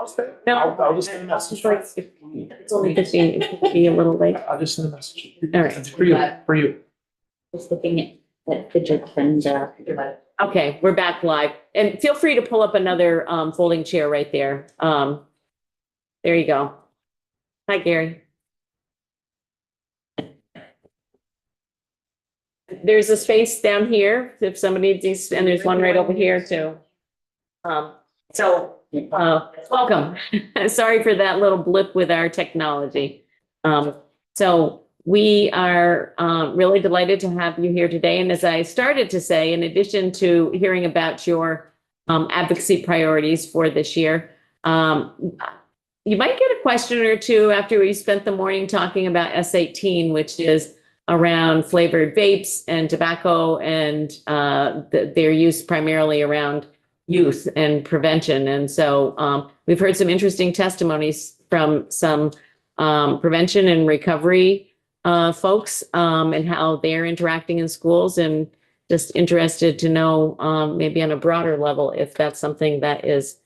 stay. No. I'll just send a message. It's only 15, it could be a little late. I'll just send a message. All right. It's for you, for you. Just looking at fidget and, Okay, we're back live. And feel free to pull up another folding chair right there. There you go. Hi, Gary. There's a space down here if somebody needs, and there's one right over here too. Welcome. Sorry for that little blip with our technology. So we are really delighted to have you here today. And as I started to say, in addition to hearing about your advocacy priorities for this year, you might get a question or two after we spent the morning talking about S18, which is around flavored vapes and tobacco and their use primarily around youth and prevention. And so we've heard some interesting testimonies from some prevention and recovery folks and how they're interacting in schools, and just interested to know maybe on a broader level if that's something that is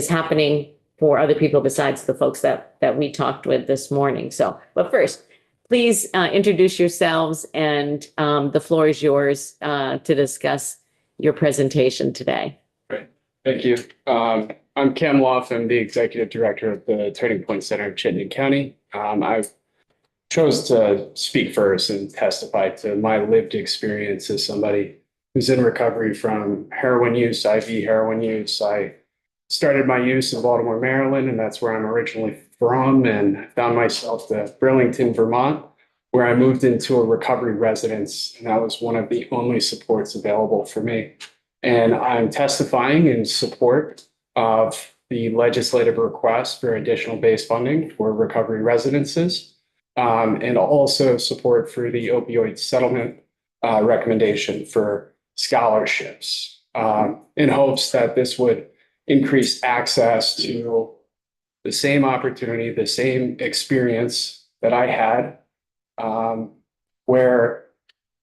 happening for other people besides the folks that we talked with this morning. So, but first, please introduce yourselves, and the floor is yours to discuss your presentation today. Great, thank you. I'm Cam Loff. I'm the Executive Director of the Turning Point Center of Chittenden County. I chose to speak first and testify to my lived experience as somebody who's in recovery from heroin use, IV heroin use. I started my use in Baltimore, Maryland, and that's where I'm originally from, and found myself to Burlington, Vermont, where I moved into a recovery residence, and that was one of the only supports available for me. And I'm testifying in support of the legislative request for additional base funding for recovery residences, and also support for the opioid settlement recommendation for scholarships, in hopes that this would increase access to the same opportunity, the same experience that I had, where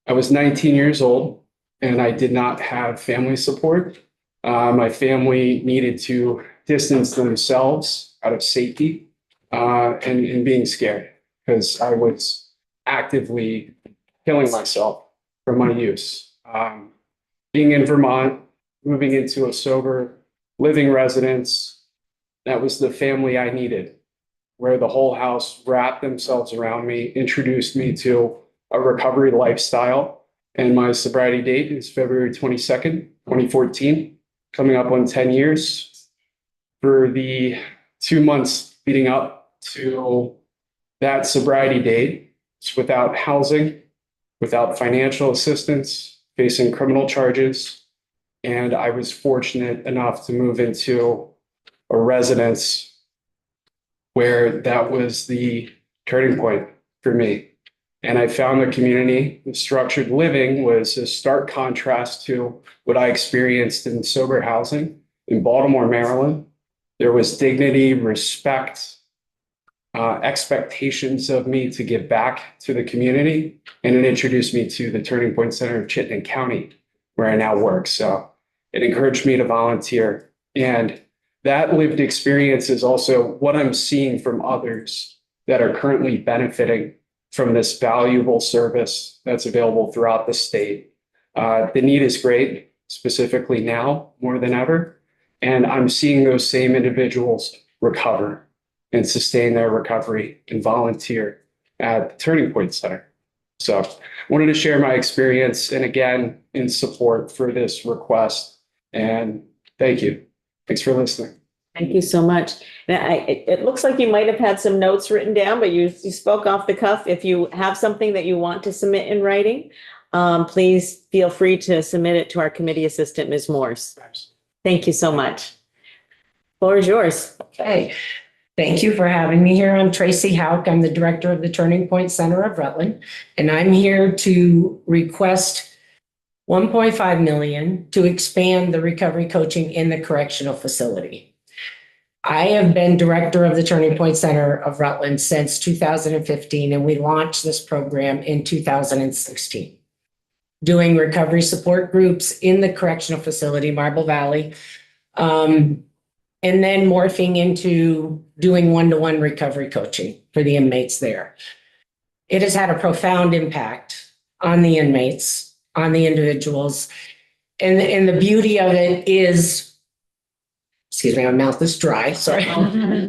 I was 19 years old and I did not have family support. My family needed to distance themselves out of safety and being scared, because I was actively killing myself from my use. Being in Vermont, moving into a sober living residence, that was the family I needed, where the whole house wrapped themselves around me, introduced me to a recovery lifestyle. And my sobriety date is February 22nd, 2014, coming up on 10 years. For the 2 months leading up to that sobriety date, it's without housing, without financial assistance, facing criminal charges. And I was fortunate enough to move into a residence where that was the turning point for me. And I found the community of structured living was a stark contrast to what I experienced in sober housing in Baltimore, Maryland. There was dignity, respect, expectations of me to give back to the community. And it introduced me to the Turning Point Center of Chittenden County, where I now work. So it encouraged me to volunteer. And that lived experience is also what I'm seeing from others that are currently benefiting from this valuable service that's available throughout the state. The need is great, specifically now more than ever. And I'm seeing those same individuals recover and sustain their recovery and volunteer at the Turning Point Center. So I wanted to share my experience, and again, in support for this request. And thank you. Thanks for listening. Thank you so much. Now, it looks like you might have had some notes written down, but you spoke off the cuff. If you have something that you want to submit in writing, please feel free to submit it to our committee assistant, Ms. Morse. Thank you so much. Floor is yours. Okay. Thank you for having me here. I'm Tracy Hauk. I'm the director of the Turning Point Center of Rutland, and I'm here to request $1.5 million to expand the recovery coaching in the correctional facility. I have been director of the Turning Point Center of Rutland since 2015, and we launched this program in 2016, doing recovery support groups in the correctional facility, Marble Valley. and then morphing into doing one-to-one recovery coaching for the inmates there. It has had a profound impact on the inmates, on the individuals. And the beauty of it is, excuse me, my mouth is dry, sorry.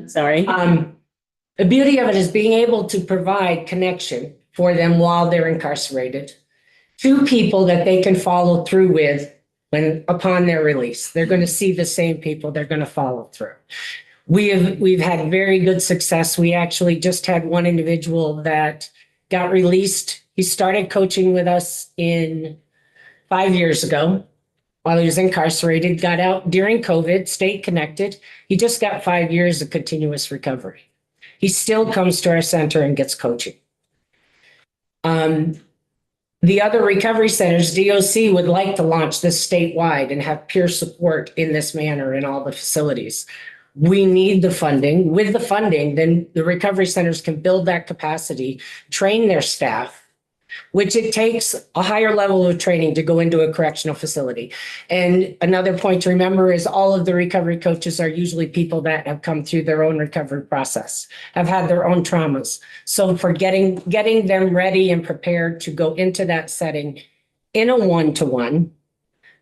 Sorry. The beauty of it is being able to provide connection for them while they're incarcerated to people that they can follow through with when upon their release. They're going to see the same people, they're going to follow through. We've had very good success. We actually just had one individual that got released. He started coaching with us 5 years ago while he was incarcerated, got out during COVID, stayed connected. He just got 5 years of continuous recovery. He still comes to our center and gets coaching. The other recovery centers, DOC would like to launch this statewide and have peer support in this manner in all the facilities. We need the funding. With the funding, then the recovery centers can build that capacity, train their staff, which it takes a higher level of training to go into a correctional facility. And another point to remember is all of the recovery coaches are usually people that have come through their own recovery process, have had their own traumas. So for getting them ready and prepared to go into that setting in a one-to-one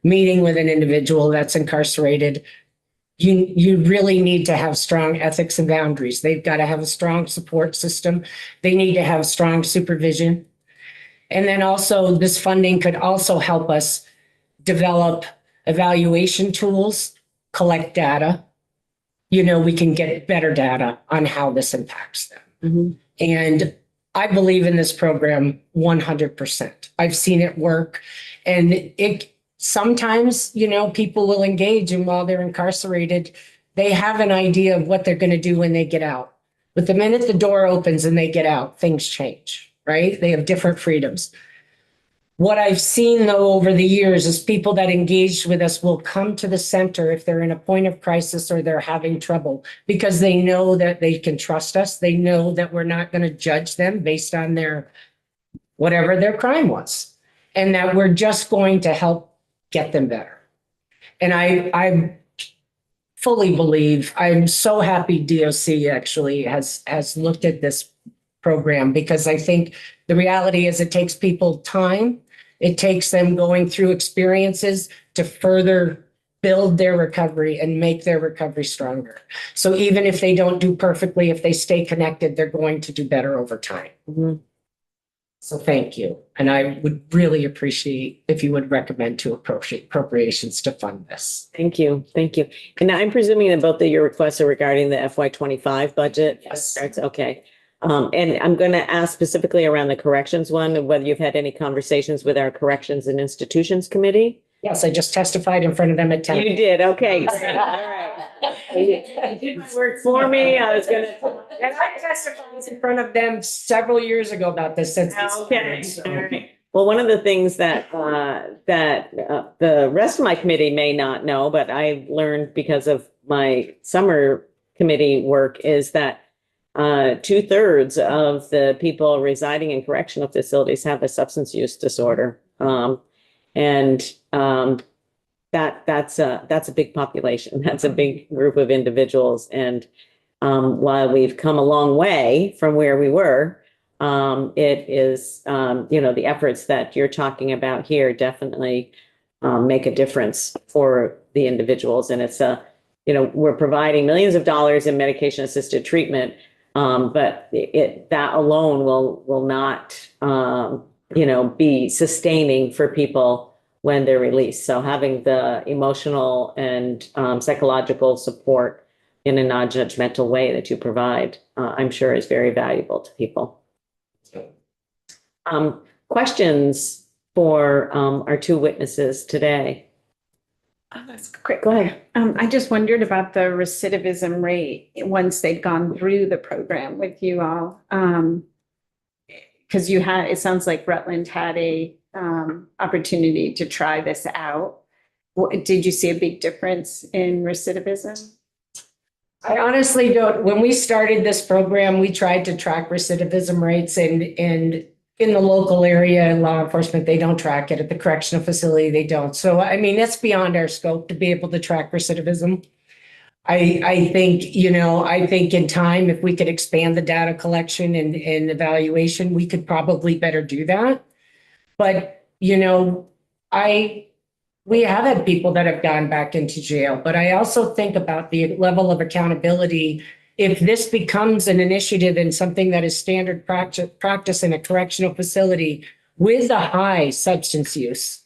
meeting with an individual that's incarcerated, you really need to have strong ethics and boundaries. They've got to have a strong support system. They need to have strong supervision. And then also this funding could also help us develop evaluation tools, collect data. We can get better data on how this impacts them. Mm-hmm. And I believe in this program 100%. I've seen it work. And it sometimes, people will engage, and while they're incarcerated, they have an idea of what they're going to do when they get out. But the minute the door opens and they get out, things change. Right? They have different freedoms. What I've seen, though, over the years is people that engaged with us will come to the center if they're in a point of crisis or they're having trouble, because they know that they can trust us. They know that we're not going to judge them based on whatever their crime was, and that we're just going to help get them better. And I fully believe, I'm so happy DOC actually has looked at this program, because I think the reality is it takes people time. It takes them going through experiences to further build their recovery and make their recovery stronger. So even if they don't do perfectly, if they stay connected, they're going to do better over time. Mm-hmm. So thank you. And I would really appreciate if you would recommend to appropriations to fund this. Thank you. Thank you. And I'm presuming that both of your requests are regarding the FY25 budget? Yes. Okay. And I'm going to ask specifically around the corrections one, and whether you've had any conversations with our Corrections and Institutions Committee. Yes, I just testified in front of them at 10. You did, okay. All right. You did my work for me. I was gonna. And I testified in front of them several years ago about this. Okay. All right. Well, one of the things that the rest of my committee may not know, but I've learned because of my summer committee work, is that 2/3 of the people residing in correctional facilities have a substance use disorder. That's a big population. That's a big group of individuals. And while we've come a long way from where we were, it is, the efforts that you're talking about here definitely make a difference for the individuals. And it's we're providing millions of dollars in medication assisted treatment. But that alone will not, be sustaining for people when they're released. So having the emotional and psychological support in a non-judgmental way that you provide, I'm sure is very valuable to people. Questions for our two witnesses today? That's quick. Go ahead. I just wondered about the recidivism rate once they'd gone through the program with you all. Because it sounds like Rutland had a opportunity to try this out. Did you see a big difference in recidivism? I honestly don't. When we started this program, we tried to track recidivism rates, and in the local area in law enforcement, they don't track it. At the correctional facility, they don't. So, I mean, it's beyond our scope to be able to track recidivism. I think, I think in time, if we could expand the data collection and evaluation, we could probably better do that. But, we have had people that have gone back into jail, but I also think about the level of accountability. If this becomes an initiative and something that is standard practice in a correctional facility with a high substance use,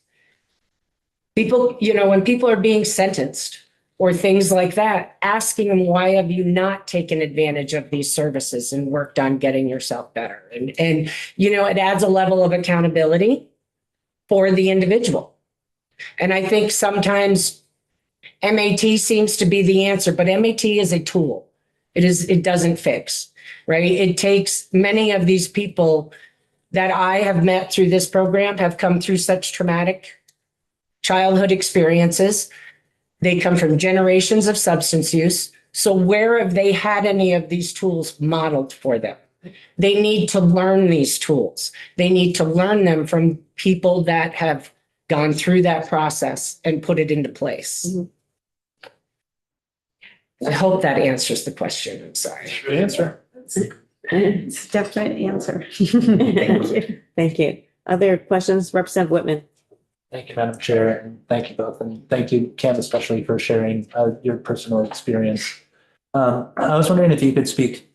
people, when people are being sentenced or things like that, asking them, why have you not taken advantage of these services and worked on getting yourself better? And it adds a level of accountability for the individual. And I think sometimes MAT seems to be the answer, but MAT is a tool. It doesn't fix, right? It takes many of these people that I have met through this program have come through such traumatic childhood experiences. They come from generations of substance use. So where have they had any of these tools modeled for them? They need to learn these tools. They need to learn them from people that have gone through that process and put it into place. I hope that answers the question. I'm sorry. Good answer. It's a definite answer. Thank you. Thank you. Other questions, Representative Whitman? Thank you, Madam Chair, and thank you both. And thank you, Cam, especially for sharing your personal experience. I was wondering if you could speak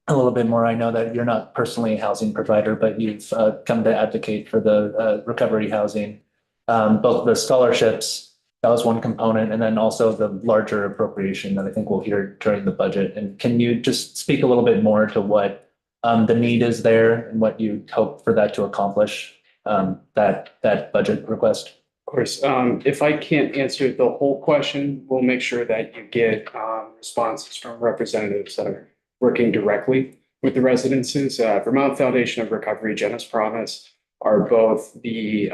a little bit more. I know that you're not personally a housing provider, but you've come to advocate for the recovery housing. Both the scholarships, that was one component, and then also the larger appropriation that I think we'll hear during the budget. And can you just speak a little bit more to what the need is there and what you hope for that to accomplish, that budget request? Of course, if I can't answer the whole question, we'll make sure that you get responses from representatives that are working directly with the residences. Vermont Foundation of Recovery, Jenna's Promise, are both the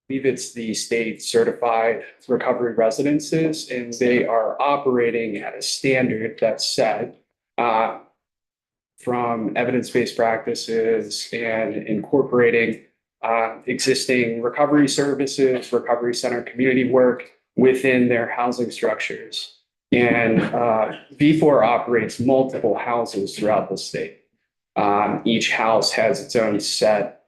I believe it's the state certified recovery residences, and they are operating at a standard that's set from evidence-based practices and incorporating existing recovery services, recovery center community work within their housing structures. And V4 operates multiple houses throughout the state. Each house has its own set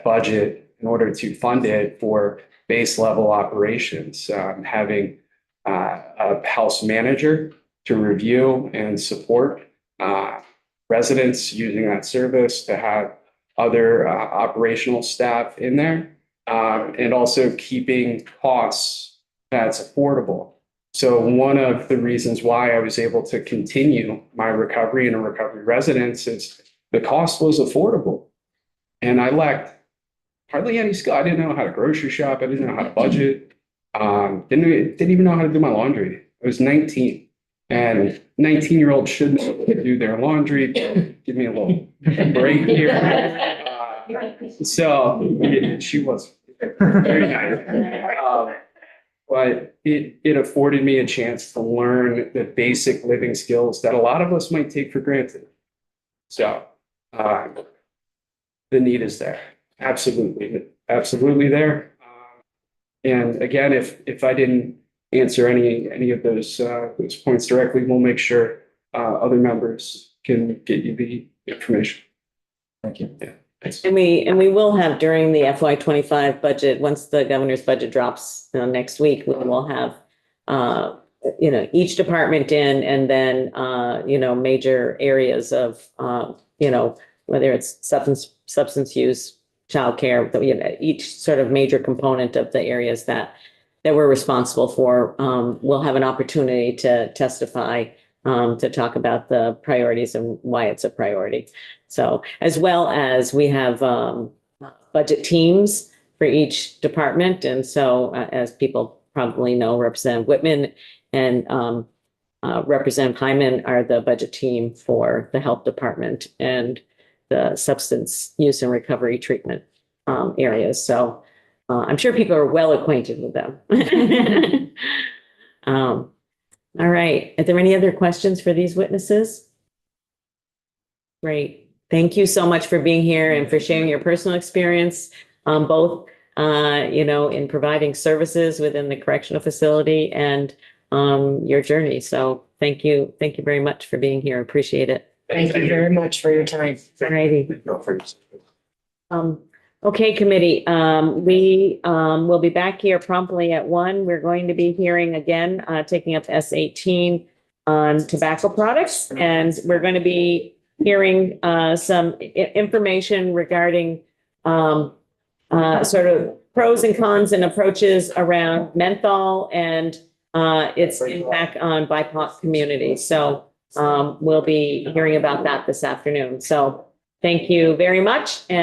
budget in order to fund it for base level operations, having a house manager to review and support residents using that service, to have other operational staff in there, and also keeping costs that's affordable. So one of the reasons why I was able to continue my recovery in a recovery residence is the cost was affordable. And I lacked hardly any skill. I didn't know how to grocery shop. I didn't know how to budget. Didn't even know how to do my laundry. I was 19, and 19-year-olds should know how to do their laundry. Give me a little break here. So she was very nice. But it afforded me a chance to learn the basic living skills that a lot of us might take for granted. So the need is there. Absolutely there. And again, if I didn't answer any of those points directly, we'll make sure other members can get you the information. Thank you. Yeah. Thanks. And we will have during the FY25 budget, once the governor's budget drops next week, we will have each department in, and then major areas of whether it's substance use, childcare, each sort of major component of the areas that we're responsible for, will have an opportunity to testify, to talk about the priorities and why it's a priority. So, as well as we have budget teams for each department. And so, as people probably know, Representative Whitman and Representative Hyman are the budget team for the health department and the substance use and recovery treatment areas. So I'm sure people are well acquainted with them. All right. Are there any other questions for these witnesses? Great. Thank you so much for being here and for sharing your personal experience, both in providing services within the correctional facility and your journey. So thank you. Thank you very much for being here. Appreciate it. Thank you very much for your time. All righty. Okay, committee, we will be back here promptly at 1. We're going to be hearing again, taking up S18 on tobacco products. And we're going to be hearing some information regarding sort of pros and cons and approaches around menthol and its impact on BIPOC communities. So we'll be hearing about that this afternoon. So thank you very much. And